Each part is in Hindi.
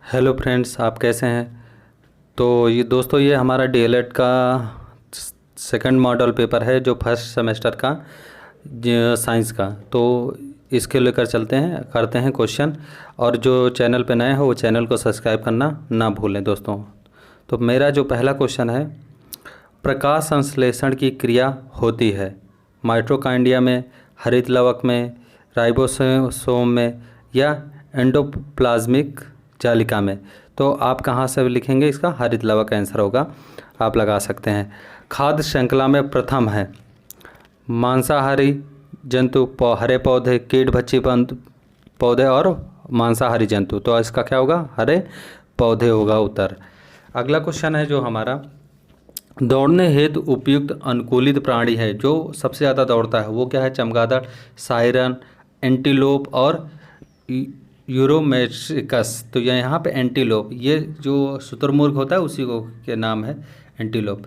हेलो फ्रेंड्स, आप कैसे हैं। तो ये दोस्तों, ये हमारा डीएलएड का सेकंड मॉडल पेपर है जो फर्स्ट सेमेस्टर का साइंस का। तो इसके लेकर चलते हैं, करते हैं क्वेश्चन। और जो चैनल पे नए हो वो चैनल को सब्सक्राइब करना ना भूलें दोस्तों। तो मेरा जो पहला क्वेश्चन है, प्रकाश संश्लेषण की क्रिया होती है माइटोकॉन्ड्रिया में, हरित लवक में, राइबोसोम में या एंडोप्लाज्मिक जालिका में। तो आप कहाँ से लिखेंगे? इसका हरित लवक आंसर होगा, आप लगा सकते हैं। खाद्य श्रृंखला में प्रथम है मांसाहारी जंतु, हरे पौधे, कीट भक्षी पौधे और मांसाहारी जंतु। तो इसका क्या होगा? हरे पौधे होगा उत्तर। अगला क्वेश्चन है जो हमारा, दौड़ने हेतु उपयुक्त अनुकूलित प्राणी है जो सबसे ज़्यादा दौड़ता है, वो क्या है? चमगादड़, सायरन, एंटीलोप और यूरोमेट्रिकस। तो यहाँ पे एंटीलोप, ये जो शुतुरमुर्ग होता है उसी को के नाम है एंटीलोप।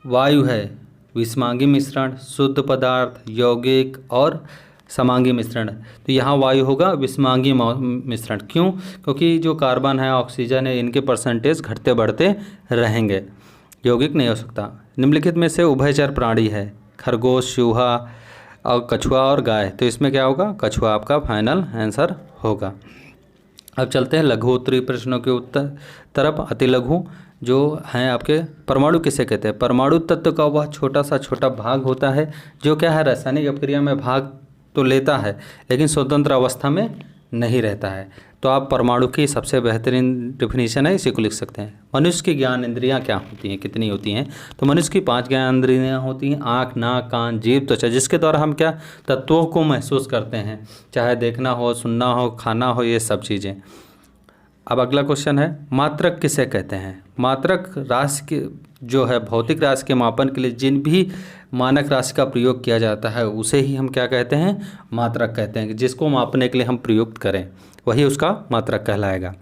वायु है विषमांगी मिश्रण, शुद्ध पदार्थ, यौगिक और समांगी मिश्रण। तो यहाँ वायु होगा विषमांगी मिश्रण। क्यों? क्योंकि जो कार्बन है, ऑक्सीजन है, इनके परसेंटेज घटते बढ़ते रहेंगे, यौगिक नहीं हो सकता। निम्नलिखित में से उभयचर प्राणी है खरगोश, चूहा और कछुआ और गाय। तो इसमें क्या होगा? कछुआ आपका फाइनल आंसर होगा। अब चलते हैं लघु उत्तरीय प्रश्नों के उत्तर तरफ। अति लघु जो हैं आपके, परमाणु किसे कहते हैं? परमाणु तत्व का वह छोटा सा छोटा भाग होता है जो क्या है, रासायनिक अपक्रिया में भाग तो लेता है लेकिन स्वतंत्र अवस्था में नहीं रहता है। तो आप परमाणु की सबसे बेहतरीन डेफिनेशन है, इसी को लिख सकते हैं। मनुष्य की ज्ञान इंद्रियां क्या होती हैं, कितनी होती हैं? तो मनुष्य की 5 ज्ञान इंद्रियां होती हैं, आँख, नाक, कान, जीभ, त्वचा, जिसके द्वारा हम क्या तत्वों को महसूस करते हैं, चाहे देखना हो, सुनना हो, खाना हो, ये सब चीज़ें। अब अगला क्वेश्चन है, मात्रक किसे कहते हैं? मात्रक राशि के जो है, भौतिक राशि के मापन के लिए जिन भी मानक राशि का प्रयोग किया जाता है उसे ही हम क्या कहते हैं? मात्रक कहते हैं। जिसको मापने के लिए हम प्रयुक्त करें वही उसका मात्रक कहलाएगा।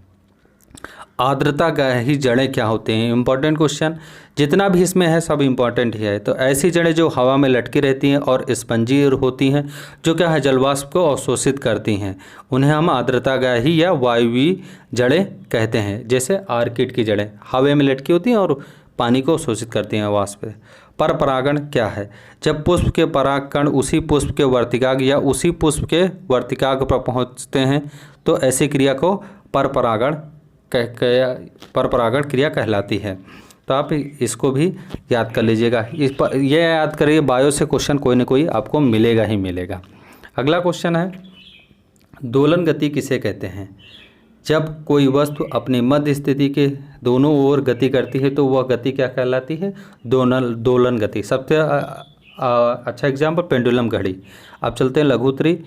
आर्द्रता ग्राही जड़ें क्या होते हैं? इंपॉर्टेंट क्वेश्चन, जितना भी इसमें है सब इंपॉर्टेंट ही है। तो ऐसी जड़ें जो हवा में लटकी रहती हैं और स्पंजी होती हैं, जो क्या है, जलवाष्प को अवशोषित करती हैं, उन्हें हम आर्द्रता ग्राही या वायवीय जड़ें कहते हैं। जैसे आर्किड की जड़ें हवा में लटकी होती हैं और पानी को शोषित करती हैं वाष्प। पर परागण क्या है? जब पुष्प के परागकण उसी पुष्प के वर्तिकाग्र या उसी पुष्प के वर्तिकाग्र पर पहुंचते हैं तो ऐसी क्रिया को पर परागण क्रिया कहलाती है। तो आप इसको भी याद कर लीजिएगा। ये याद करिए, बायो से क्वेश्चन कोई ना कोई आपको मिलेगा ही मिलेगा। अगला क्वेश्चन है, दोलन गति किसे कहते हैं? जब कोई वस्तु अपनी मध्य स्थिति के दोनों ओर गति करती है तो वह गति क्या कहलाती है? दोलन गति। सबसे अच्छा एग्जाम्पल पेंडुलम घड़ी। अब चलते हैं लघु उत्तरी।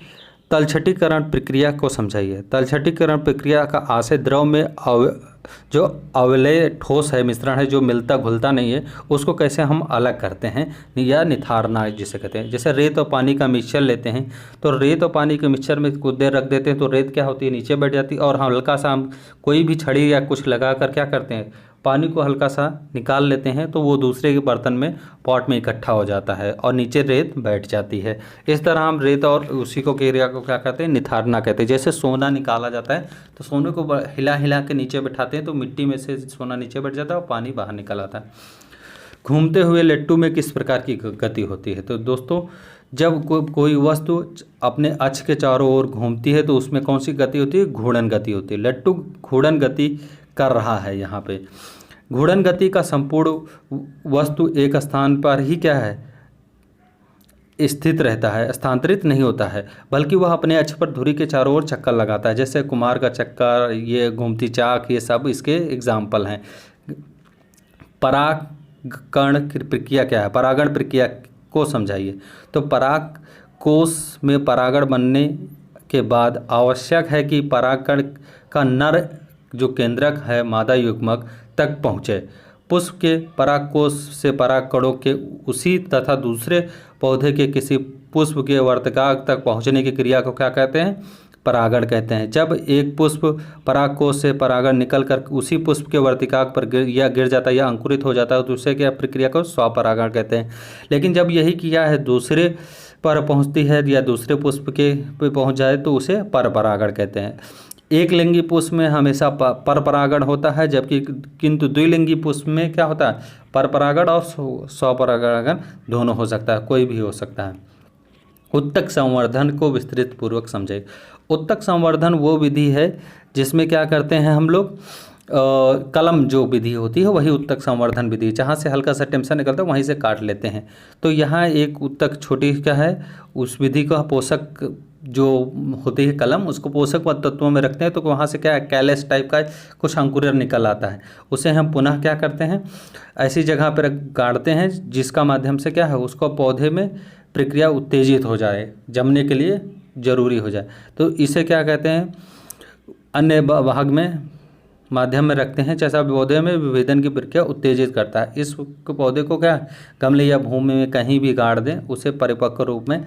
तलछटीकरण प्रक्रिया को समझाइए। तलछटीकरण प्रक्रिया का आशय द्रव में जो अवलेय ठोस है, मिश्रण है, जो मिलता घुलता नहीं है, उसको कैसे हम अलग करते हैं या निथारना जिसे कहते हैं। जैसे रेत और पानी का मिक्सचर लेते हैं तो रेत और पानी के मिक्सचर में कुछ देर रख देते हैं तो रेत क्या होती है, नीचे बैठ जाती है। और हल्का सा हम कोई भी छड़ी या कुछ लगा कर क्या करते हैं, पानी को हल्का सा निकाल लेते हैं तो वो दूसरे के बर्तन में, पॉट में इकट्ठा हो जाता है और नीचे रेत बैठ जाती है। इस तरह हम रेत और उसी को क्रिया को क्या कहते हैं? निथारना कहते हैं। जैसे सोना निकाला जाता है तो सोने को हिला हिला के नीचे बैठाते हैं तो मिट्टी में से सोना नीचे बैठ जाता है और पानी बाहर निकल आता है। घूमते हुए लट्टू में किस प्रकार की गति होती है? तो दोस्तों, जब कोई वस्तु अपने अक्ष के चारों ओर घूमती है तो उसमें कौन सी गति होती है? घूर्णन गति होती है। लट्टू घूर्णन गति कर रहा है। यहाँ पे घूर्णन गति का संपूर्ण वस्तु एक स्थान पर ही क्या है, स्थित रहता है, स्थानांतरित नहीं होता है, बल्कि वह अपने अक्ष पर धुरी के चारों ओर चक्कर लगाता है। जैसे कुमार का चक्कर, ये घूमती चाक, ये सब इसके एग्जाम्पल हैं। परागकण की प्रक्रिया क्या है? परागण प्रक्रिया को समझाइए। तो पराग कोश में परागण बनने के बाद आवश्यक है कि परागकण का नर जो केंद्रक है, मादा युग्मक तक पहुँचे। पुष्प के परागकोश से परागकणों के उसी तथा दूसरे पौधे के किसी पुष्प के वर्तिकाग्र तक पहुँचने की क्रिया को क्या कहते हैं? परागण कहते हैं। जब एक पुष्प परागकोश से परागण निकलकर उसी पुष्प के वर्तिकाग्र पर गिर जाता है या अंकुरित हो जाता है तो उसे क्या प्रक्रिया को स्वपरागण कहते हैं। लेकिन जब यही क्रिया है दूसरे पर पहुँचती है या दूसरे पुष्प के पे पहुँच जाए तो उसे परपरागण कहते हैं। एक लिंगी पुष्प में हमेशा परपरागण होता है, जबकि किंतु द्विलिंगी पुष्प में क्या होता है, परपरागण और स्वपरागण दोनों हो सकता है, कोई भी हो सकता है। उत्तक संवर्धन को विस्तृत पूर्वक समझे। उत्तक संवर्धन वो विधि है जिसमें क्या करते हैं हम लोग, कलम जो विधि होती है वही उत्तक संवर्धन विधि, जहाँ से हल्का सा टेंशन निकलता है वहीं से काट लेते हैं। तो यहाँ एक उत्तक छोटी क्या है, उस विधि का पोषक जो होती है कलम, उसको पोषक तत्वों में रखते हैं, तो वहाँ से क्या है, कैलस टाइप का कुछ अंकुरन निकल आता है। उसे हम पुनः क्या करते हैं, ऐसी जगह पर गाड़ते हैं जिसका माध्यम से क्या है, उसको पौधे में प्रक्रिया उत्तेजित हो जाए, जमने के लिए जरूरी हो जाए। तो इसे क्या कहते हैं, अन्य भाग में माध्यम में रखते हैं, जैसा पौधे में विभेदन की प्रक्रिया उत्तेजित करता है। इस पौधे को क्या गमले या भूमि में कहीं भी गाड़ दें, उसे परिपक्व रूप में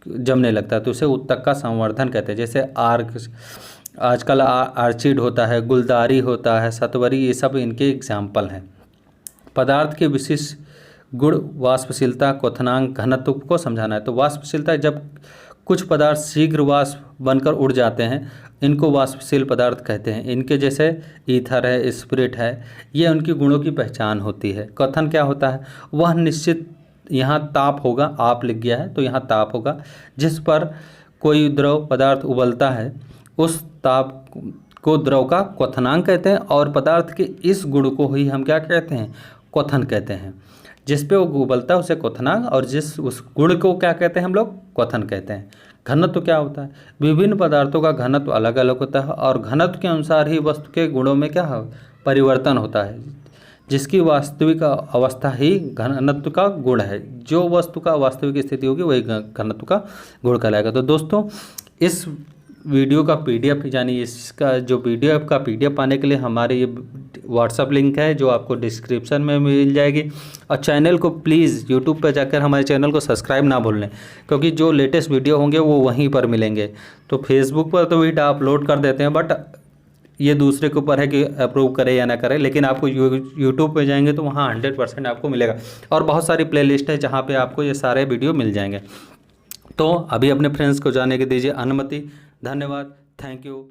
जमने लगता है, तो उसे उत्तक का संवर्धन कहते हैं। जैसे आजकल आर्चिड होता है, गुलदारी होता है, सतवरी, ये सब इनके एग्जाम्पल हैं। पदार्थ के विशिष्ट गुण, वाष्पशीलता, क्वथनांक, घनत्व को समझाना है। तो वाष्पशीलता, जब कुछ पदार्थ शीघ्र वाष्प बनकर उड़ जाते हैं, इनको वाष्पशील पदार्थ कहते हैं। इनके जैसे ईथर है, स्पिरिट है, ये उनकी गुणों की पहचान होती है। क्वथन क्या होता है, वह निश्चित, यहाँ ताप होगा, आप लिख गया है तो यहाँ ताप होगा, जिस पर कोई द्रव पदार्थ उबलता है, उस ताप को द्रव का क्वथनांक कहते हैं, और पदार्थ के इस गुण को ही हम क्या कहते हैं, क्वथन कहते हैं। जिस पे वो उबलता है उसे क्वथनांक, और जिस उस गुण को क्या कहते हैं हम लोग, क्वथन कहते हैं। घनत्व क्या होता है, विभिन्न पदार्थों का घनत्व अलग अलग होता है, और घनत्व के अनुसार ही वस्तु के गुणों में क्या है, परिवर्तन होता है, जिसकी वास्तविक अवस्था ही घनत्व का गुण है। जो वस्तु का वास्तविक स्थिति होगी वही घनत्व का गुण कहलाएगा। तो दोस्तों, इस वीडियो का PDF, यानी इसका जो PDF का PDF पाने के लिए हमारे ये व्हाट्सअप लिंक है जो आपको डिस्क्रिप्शन में मिल जाएगी। और चैनल को प्लीज़ यूट्यूब पर जाकर हमारे चैनल को सब्सक्राइब ना भूलें, क्योंकि जो लेटेस्ट वीडियो होंगे वो वहीं पर मिलेंगे। तो फेसबुक पर तो वीडियो अपलोड कर देते हैं, बट ये दूसरे के ऊपर है कि अप्रूव करे या ना करे, लेकिन आपको यूट्यूब पे जाएंगे तो वहाँ 100% आपको मिलेगा। और बहुत सारी प्लेलिस्ट है जहाँ पे आपको ये सारे वीडियो मिल जाएंगे। तो अभी अपने फ्रेंड्स को जाने के दीजिए अनुमति। धन्यवाद, थैंक यू।